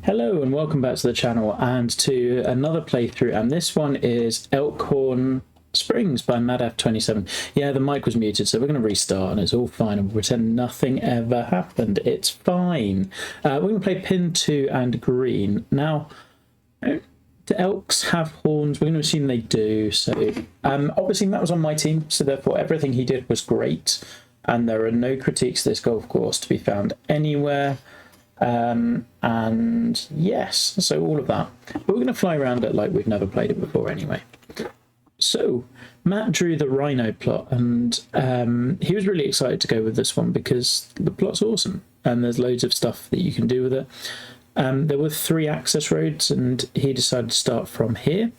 Hello and welcome back to the channel and to another playthrough, and this one is Elkhorn Springs by mattf27. Yeah, the mic was muted, so we're going to restart and it's all fine and we'll pretend nothing ever happened. It's fine. We're going to play pin 2 and green. Now, do elks have horns? We're going to assume they do. So obviously Matt was on my team, so therefore everything he did was great, and there are no critiques to this golf course to be found anywhere. And yes, so all of that. But we're going to fly around it like we've never played it before anyway. So Matt drew the rhino plot, and he was really excited to go with this one because the plot's awesome and there's loads of stuff that you can do with it. There were 3 access roads and he decided to start from here.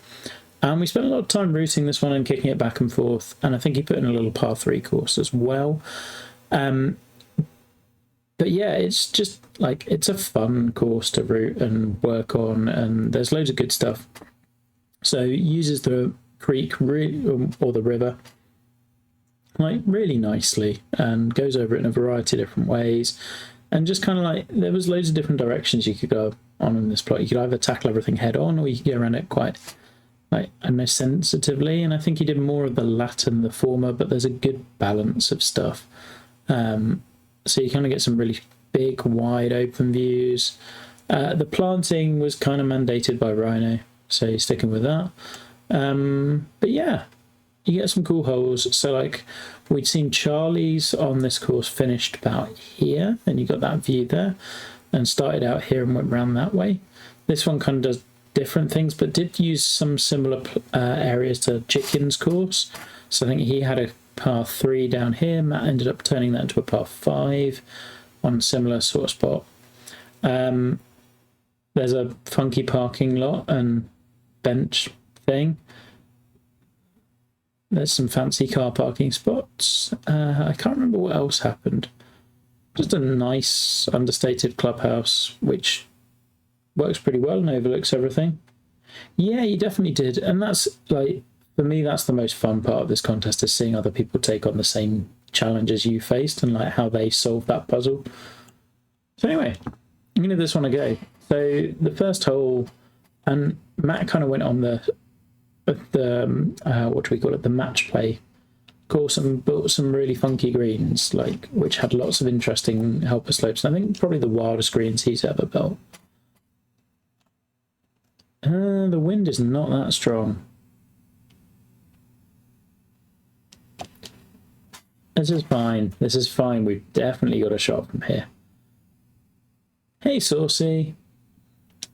And we spent a lot of time routing this one and kicking it back and forth, and I think he put in a little par 3 course as well. But yeah, it's just like, it's a fun course to route and work on, and there's loads of good stuff. So it uses the creek or the river like really nicely and goes over it in a variety of different ways, and just kind of like, there was loads of different directions you could go on in this plot. You could either tackle everything head on, or you could go around it quite, like, I don't know, sensitively, and I think he did more of the latter than the former, but there's a good balance of stuff. So you kind of get some really big, wide open views. The planting was kind of mandated by Rhino, so you're sticking with that. But yeah, you get some cool holes. So like, we'd seen Charlie's on this course finished about here, and you got that view there, and started out here and went round that way. This one kind of does different things, but did use some similar areas to Chicken's course. So I think he had a par 3 down here. Matt ended up turning that into a par 5 on a similar sort of spot. There's a funky parking lot and bench thing. There's some fancy car parking spots. I can't remember what else happened. Just a nice understated clubhouse which works pretty well and overlooks everything. Yeah, you definitely did, and that's like, for me, that's the most fun part of this contest, is seeing other people take on the same challenges you faced and like how they solve that puzzle. So anyway, I'm gonna give this one a go. So the first hole, and Matt kind of went on the what do we call it, the match play course, and built some really funky greens, like, which had lots of interesting helper slopes, and I think probably the wildest greens he's ever built. The wind is not that strong. This is fine. This is fine. We've definitely got a shot from here. Hey, Saucy.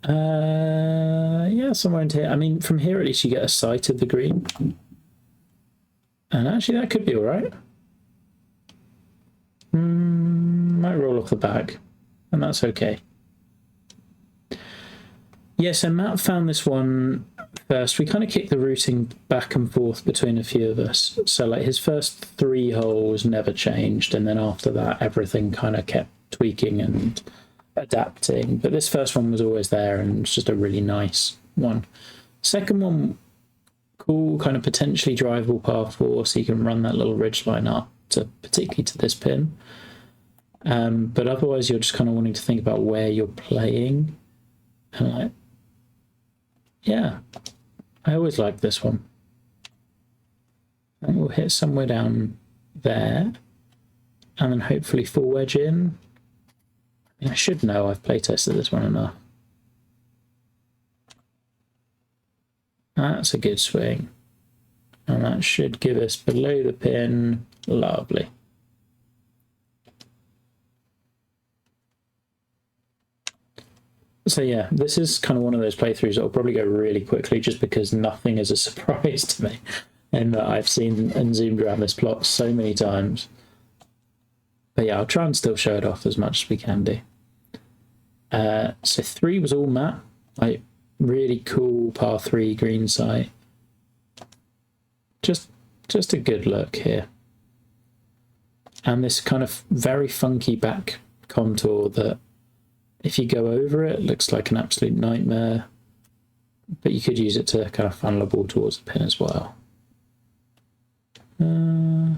Yeah, somewhere in here. I mean, from here at least you get a sight of the green. And actually that could be all right. Might roll off the back, and that's okay. Yeah, so Matt found this one first. We kind of kicked the routing back and forth between a few of us. So like, his first 3 holes never changed, and then after that everything kind of kept tweaking and adapting. But this first one was always there, and it's just a really nice one. Second one, cool, kind of potentially drivable par 4, so you can run that little ridge line up to, particularly to this pin. But otherwise you're just kind of wanting to think about where you're playing, and like, yeah, I always like this one. I think we'll hit somewhere down there, and then hopefully full wedge in. I mean, I should know, I've play tested this one enough. That's a good swing, and that should give us below the pin. Lovely. So yeah, this is kind of one of those playthroughs that will probably go really quickly, just because nothing is a surprise to me, and that I've seen and zoomed around this plot so many times. But yeah, I'll try and still show it off as much as we can do. So 3 was all Matt, like really cool par 3 green site. Just a good look here, and this kind of very funky back contour that, if you go over it, looks like an absolute nightmare, but you could use it to kind of funnel a ball towards the pin as well. I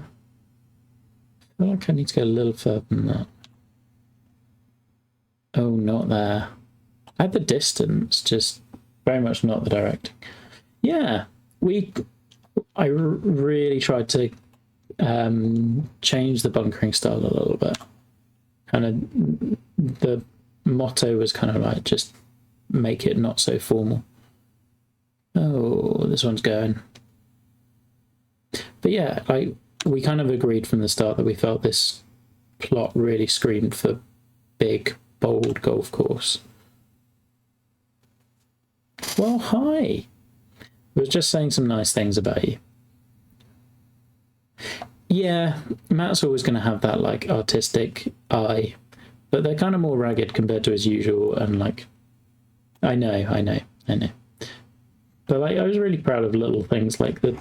feel like I need to go a little further than that. Oh, not there. At the distance, just very much not the directing. Yeah, I really tried to change the bunkering style a little bit. Kind of the motto was kind of like just make it not so formal. Oh, this one's going. But yeah, like we kind of agreed from the start that we felt this plot really screamed for big, bold golf course. Well, hi. I was just saying some nice things about you. Yeah, Matt's always going to have that like artistic eye, but they're kind of more ragged compared to his usual. And like, I know. But like, I was really proud of little things like the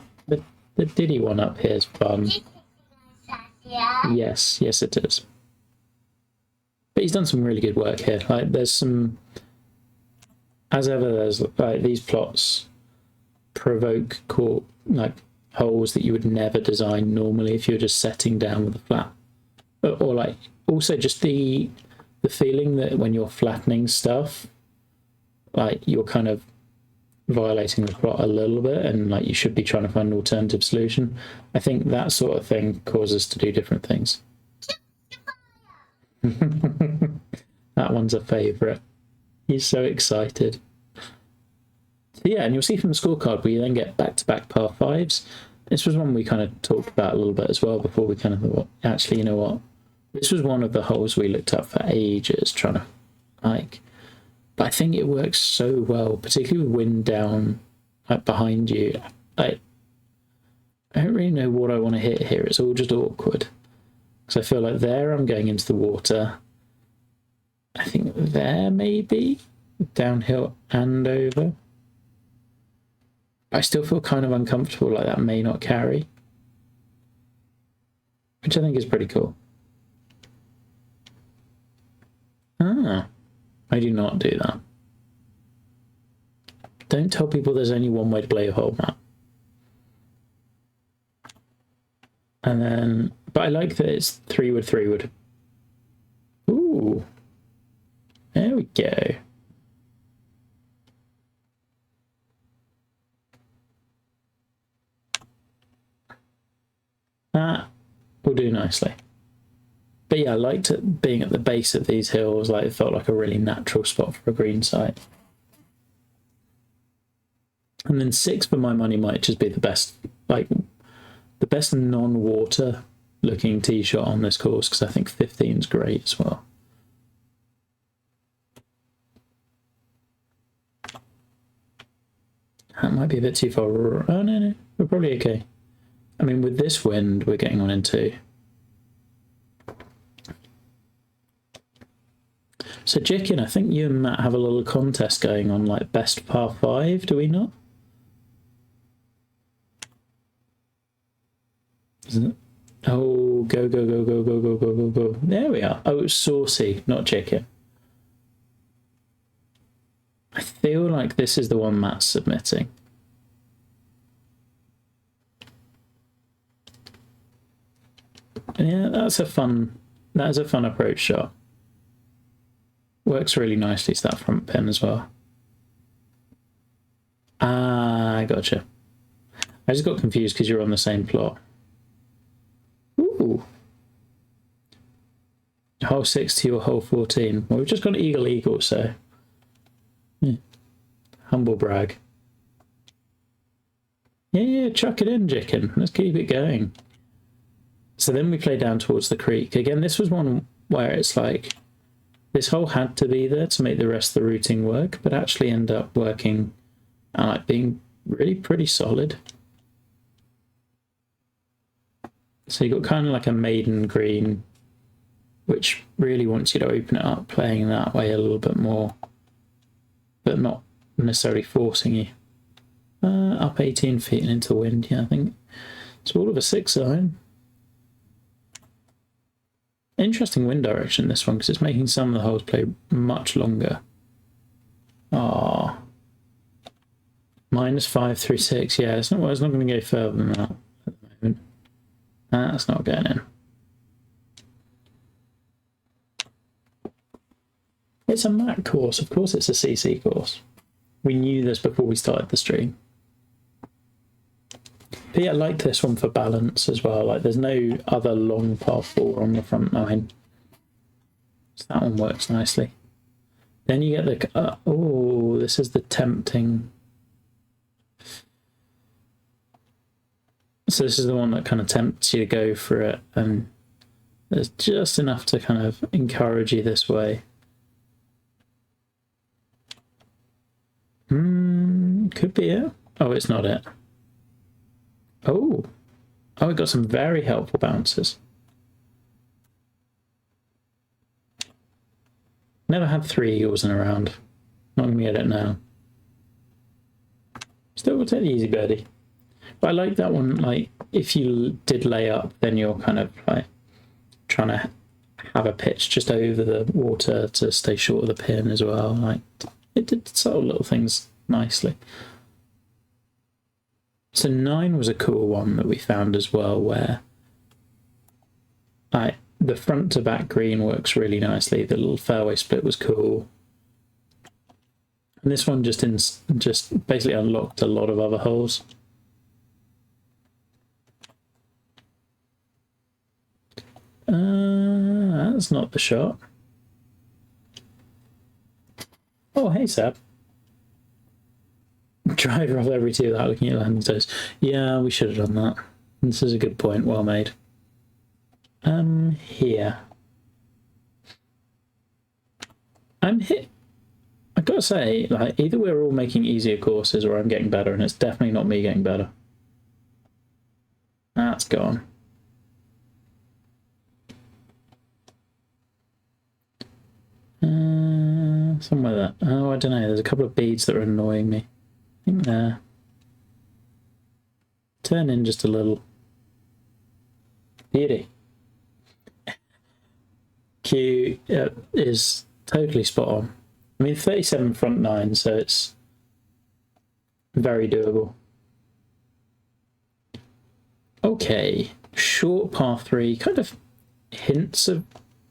Diddy one up here is fun. Yes, it is. But he's done some really good work here. Like, there's some, as ever, there's like these plots provoke like holes that you would never design normally if you're just setting down with a flat, or like also just the feeling that when you're flattening stuff, like you're kind of violating the plot a little bit, and like you should be trying to find an alternative solution. I think that sort of thing causes us to do different things. That one's a favourite. He's so excited. So yeah, and you'll see from the scorecard we then get back-to-back par fives. This was one we kind of talked about a little bit as well before we kind of thought, actually, you know what? This was one of the holes we looked up for ages trying to like, but I think it works so well, particularly with wind down like behind you. I don't really know what I want to hit here. It's all just awkward. Because I feel like there I'm going into the water. I think there maybe, downhill and over. I still feel kind of uncomfortable, like that may not carry. Which I think is pretty cool. Ah, I do not do that. Don't tell people there's only one way to play a hole, Matt. And then, but I like that it's 3 wood. Ooh, there we go. That will do nicely. But yeah, I liked it being at the base of these hills. Like it felt like a really natural spot for a green site. And then 6 for my money might just be the best, like the best non-water looking tee shot on this course, because I think 15 is great as well. That might be a bit too far. Oh no, we're probably okay. I mean, with this wind, we're getting on into. So, Jicken, I think you and Matt have a little contest going on, like best par 5, do we not? Isn't it? Oh, go. There we are. Oh, it's Saucy, not Jicken. I feel like this is the one Matt's submitting. Yeah, that's a fun approach shot. Works really nicely to that front pin as well. Ah, gotcha. I just got confused because you're on the same plot. Ooh. Hole 6 to your hole 14. Well, we've just got eagle, so yeah. Humble brag. Yeah, chuck it in, Jicken. Let's keep it going. So then we play down towards the creek. Again, this was one where it's like, this hole had to be there to make the rest of the routing work, but actually end up working and like being really pretty solid. So you got kind of like a maiden green, which really wants you to open it up, playing that way a little bit more, but not necessarily forcing you. Up 18 feet and into wind, yeah, I think it's all of a 6 iron. Interesting wind direction, this one, because it's making some of the holes play much longer. Ah, -5 through 6. Yeah, it's not going to go further than that at the moment. That's not going in. It's a Mac course. Of course it's a CC course. We knew this before we started the stream. But yeah, I like this one for balance as well. Like, there's no other long par 4 on the front 9. So that one works nicely. Then you get the... oh, this is the tempting... So this is the one that kind of tempts you to go for it, and there's just enough to kind of encourage you this way. Could be it. Oh, it's not it. Oh, we got some very helpful bounces. Never had 3 eagles in a round. Not gonna get it now. Still will take the easy birdie. But I like that one. Like, if you did lay up, then you're kind of like trying to have a pitch just over the water to stay short of the pin as well. Like, it did subtle little things nicely. So 9 was a cool one that we found as well, where the front to back green works really nicely. The little fairway split was cool. And this one just basically unlocked a lot of other holes. That's not the shot. Oh, hey, Seb. Driver off every 2 without looking at your landing zones. Yeah, we should have done that. This is a good point. Well made. Here. I'm hit. I've got to say, like, either we're all making easier courses or I'm getting better, and it's definitely not me getting better. That's gone. Somewhere there. Oh, I don't know. There's a couple of beads that are annoying me. I think there. Turn in just a little. Beauty. Q is totally spot on. I mean, 37 front 9, so it's very doable. Okay, short par 3, kind of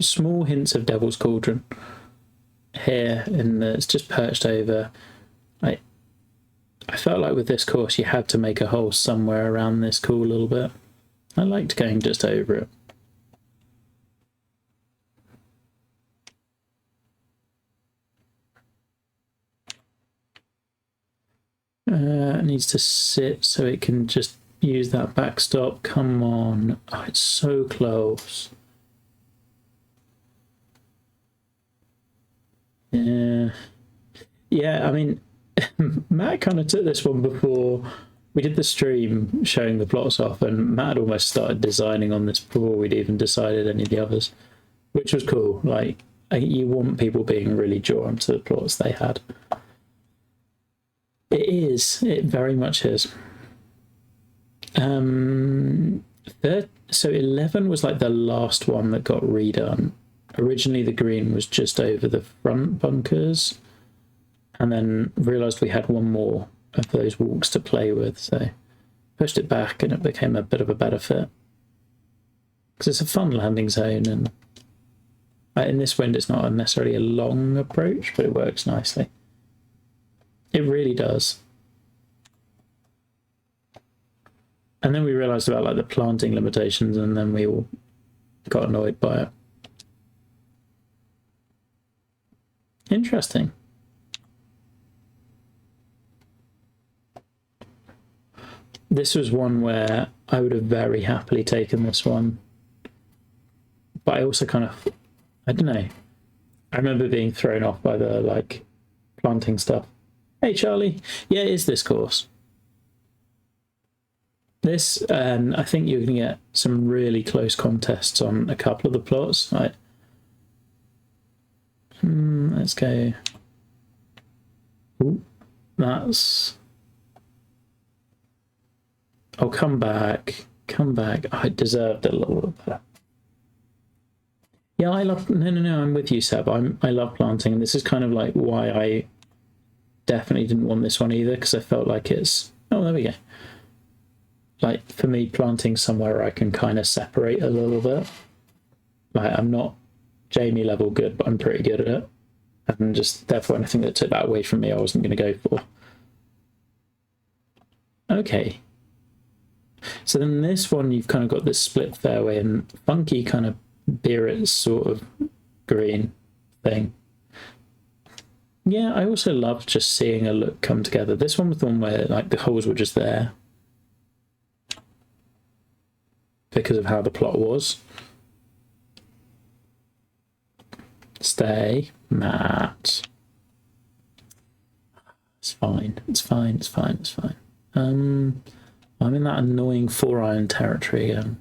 small hints of Devil's Cauldron here, and it's just perched over. I felt like with this course you had to make a hole somewhere around this cool little bit. I liked going just over it. It needs to sit so it can just use that backstop. Come on. Oh, it's so close. Yeah. Yeah, I mean, Matt kind of took this one before we did the stream showing the plots off, and Matt had almost started designing on this before we'd even decided any of the others, which was cool. Like, you want people being really drawn to the plots they had. It is. It very much is. So 11 was like the last one that got redone. Originally the green was just over the front bunkers, and then realised we had one more of those walks to play with, so pushed it back and it became a bit of a better fit. Because it's a fun landing zone, and in this wind it's not necessarily a long approach, but it works nicely. It really does. And then we realised about like the planting limitations, and then we all got annoyed by it. Interesting. This was one where I would have very happily taken this one. But I also kind of, I don't know. I remember being thrown off by the like planting stuff. Hey Charlie, yeah, it is this course. This, and I think you're going to get some really close contests on a couple of the plots. Like, let's go. Ooh, that's. Oh, come back. Come back. Oh, I deserved it a little bit better. Yeah, I love. No, I'm with you, Seb. I love planting, and this is kind of like why I definitely didn't want this one either, because I felt like it's. Oh, there we go. Like, for me, planting somewhere I can kind of separate a little bit. Like, I'm not Jamie level good, but I'm pretty good at it. And just therefore anything that took that away from me I wasn't going to go for. Okay. So then this one you've kind of got this split fairway and funky kind of beerite sort of green thing. Yeah, I also love just seeing a look come together. This one was the one where like the holes were just there because of how the plot was. Stay, Matt. It's fine. It's fine. It's fine. It's fine. I'm in that annoying 4-iron territory again.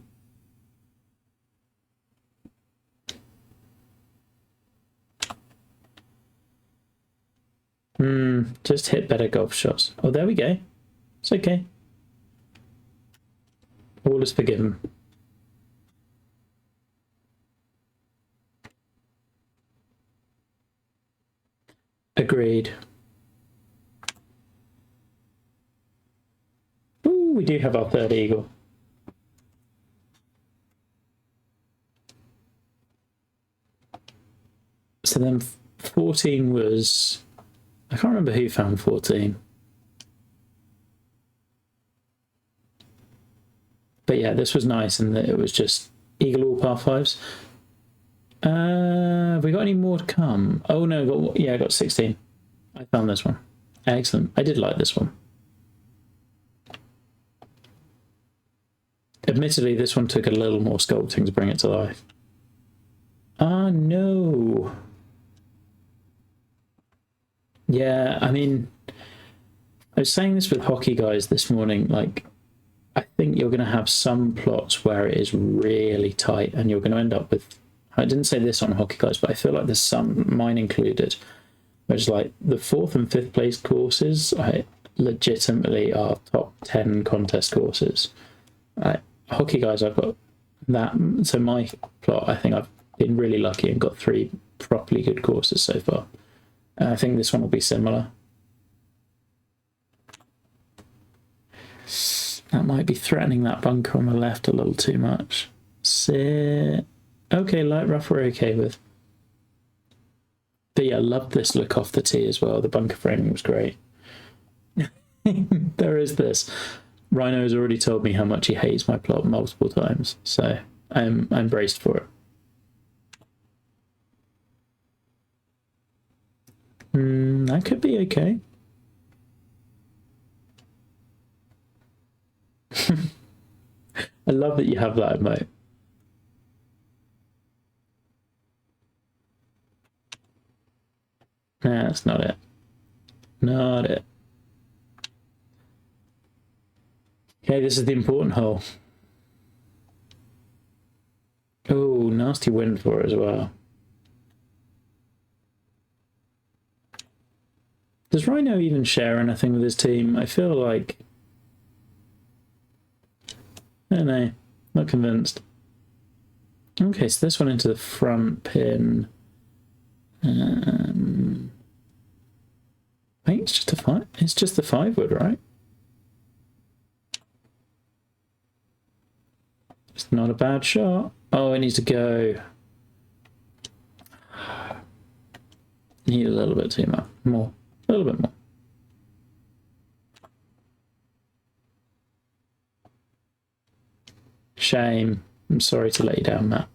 Just hit better golf shots. Oh, there we go. It's okay. All is forgiven. Agreed. Ooh, we do have our third eagle. So then 14 was... I can't remember who found 14. But yeah, this was nice in that it was just eagle all par fives. Have we got any more to come? Oh no, I got 16. I found this one. Excellent. I did like this one. Admittedly, this one took a little more sculpting to bring it to life. Ah, no. Yeah, I mean, I was saying this with hockey guys this morning, like, I think you're going to have some plots where it is really tight and you're going to end up with, I didn't say this on hockey guys, but I feel like there's some, mine included, which is like the 4th and 5th place courses, legitimately are top 10 contest courses. Hockey guys, I've got that, so my plot, I think I've been really lucky and got 3 properly good courses so far. I think this one will be similar. That might be threatening that bunker on the left a little too much. Sit. Okay, light rough we're okay with. But yeah, loved this look off the tee as well. The bunker framing was great. There is this. Rhino has already told me how much he hates my plot multiple times, so I'm braced for it. That could be okay. I love that you have that emote. Nah, that's not it. Not it. Okay, this is the important hole. Oh, nasty wind for it as well. Does Rhino even share anything with his team? I feel like... I don't know. Not convinced. Okay, so this one into the front pin. I think it's just a 5. It's just the 5-wood, right? It's not a bad shot. Oh, it needs to go. Need a little bit too much. More. A little bit more. Shame. I'm sorry to let you down, Matt.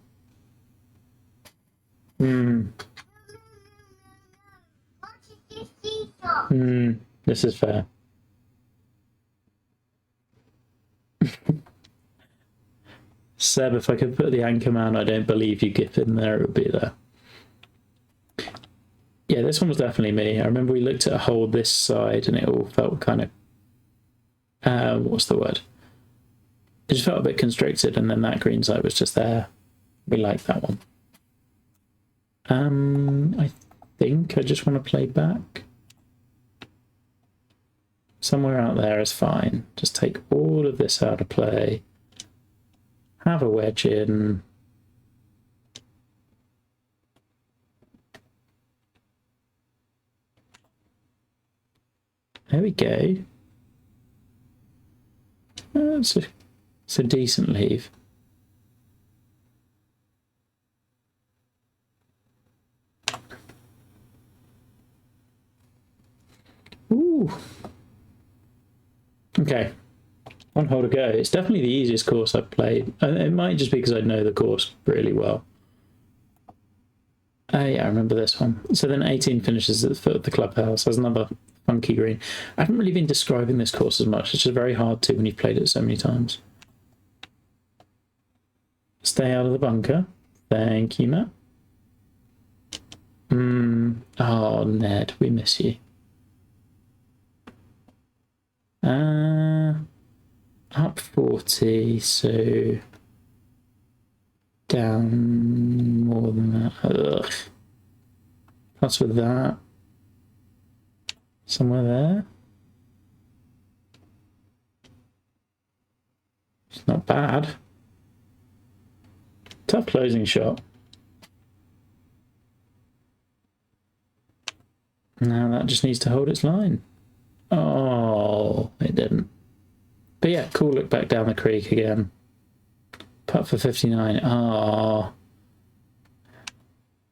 This is fair. Seb, if I could put the anchor man, I don't believe you get in there, it would be there. Yeah, this one was definitely me. I remember we looked at a hole this side and it all felt kind of, what's the word? It just felt a bit constricted, and then that green side was just there. We liked that one. I think I just want to play back. Somewhere out there is fine. Just take all of this out of play. Have a wedge in. There we go. It's a decent leave. Ooh. Okay. One hole to go. It's definitely the easiest course I've played. It might just be because I know the course really well. Yeah, I remember this one. So then 18 finishes at the foot of the clubhouse. There's another funky green. I haven't really been describing this course as much. It's just very hard to when you've played it so many times. Stay out of the bunker. Thank you, Matt. Oh, Ned, we miss you. Up 40, so down more than that. Ugh. Plus with that. Somewhere there. It's not bad. Tough closing shot. Now that just needs to hold its line. Oh, it didn't. But yeah, cool look back down the creek again. Putt for 59. Oh,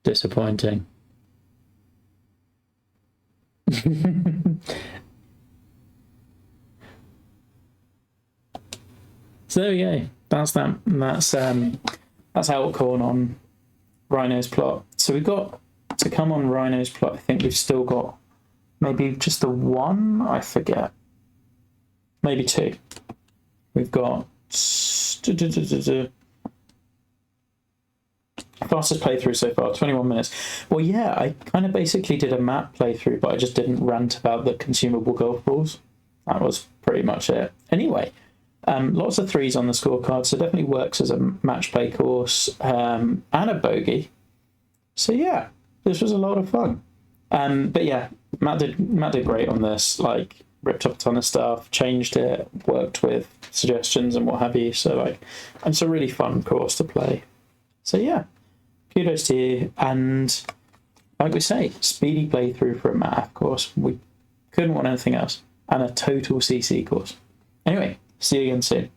disappointing. So there we go. That's that. That's Elkhorn on Rhino's plot. So we've got to come on Rhino's plot. I think we've still got maybe just the one. I forget. Maybe two. We've got fastest playthrough so far, 21 minutes. Well, yeah, I kind of basically did a map playthrough, but I just didn't rant about the consumable golf balls. That was pretty much it. Anyway, lots of threes on the scorecard, so definitely works as a match play course and a bogey. So yeah, this was a lot of fun. But yeah, Matt did great on this. Like, ripped up a ton of stuff, changed it, worked with suggestions and what have you. So like, it's a really fun course to play. So yeah, kudos to you. And like we say, speedy playthrough for a math course. We couldn't want anything else. And a total CC course. Anyway, see you again soon.